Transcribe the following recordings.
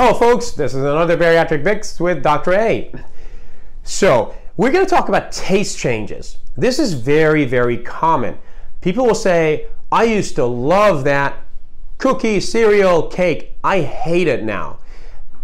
Hello folks, this is another Bariatric Fix with Dr. A. So we're going to talk about taste changes. This is very, very common. People will say, I used to love that cookie, cereal, cake. I hate it now.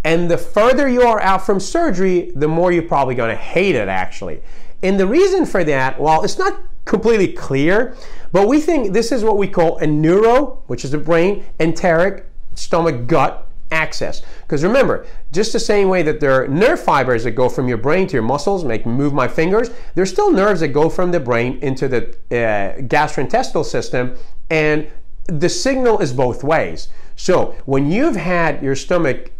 And the further you are out from surgery, the more you're probably going to hate it actually. And the reason for that, well, it's not completely clear, but we think this is what we call a neuro, which is the brain, enteric, stomach, gut axis. Because remember, just the same way that there are nerve fibers that go from your brain to your muscles, make me move my fingers, there's still nerves that go from the brain into the gastrointestinal system, and the signal is both ways. So when you've had your stomach,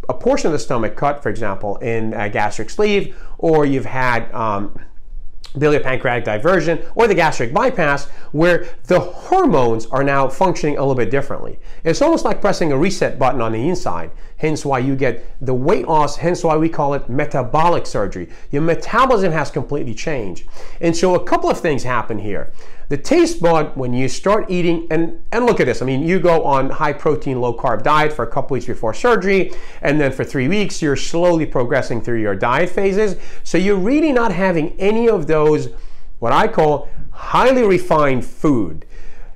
a portion of the stomach cut, for example, in a gastric sleeve, or you've had biliopancreatic diversion or the gastric bypass, where the hormones are now functioning a little bit differently. It's almost like pressing a reset button on the inside, hence why you get the weight loss, hence why we call it metabolic surgery. Your metabolism has completely changed. And so a couple of things happen here. The taste bud, when you start eating, and look at this, I mean, you go on high protein, low carb diet for a couple weeks before surgery, and then for 3 weeks, you're slowly progressing through your diet phases. So you're really not having any of those, what I call highly refined food.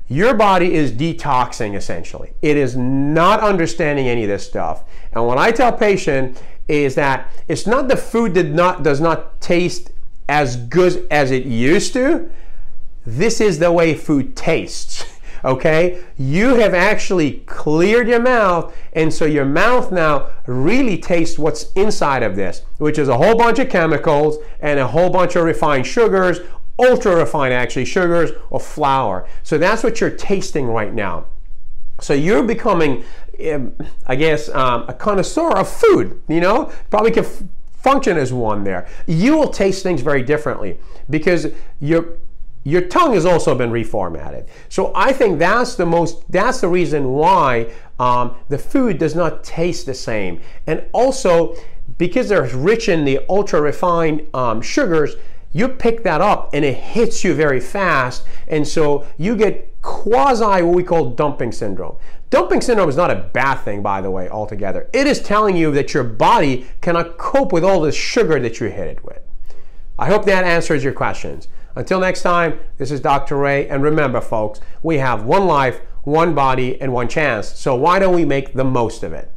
Your body is detoxing essentially. It is not understanding any of this stuff. And what I tell patients is that it's not the food does not taste as good as it used to. This is the way food tastes, okay? You have actually cleared your mouth, and so your mouth now really tastes what's inside of this, which is a whole bunch of chemicals and a whole bunch of refined sugars, ultra refined actually sugars or flour. So that's what you're tasting right now. So you're becoming, I guess, a connoisseur of food, you know? Probably can function as one there. You will taste things very differently because your tongue has also been reformatted. So I think that's the reason why the food does not taste the same. And also, because they're rich in the ultra refined sugars, you pick that up and it hits you very fast. And so you get quasi what we call dumping syndrome. Dumping syndrome is not a bad thing, by the way, altogether. It is telling you that your body cannot cope with all the sugar that you hit it with. I hope that answers your questions. Until next time, this is Dr. Ray, and remember folks, we have one life, one body, and one chance, so why don't we make the most of it?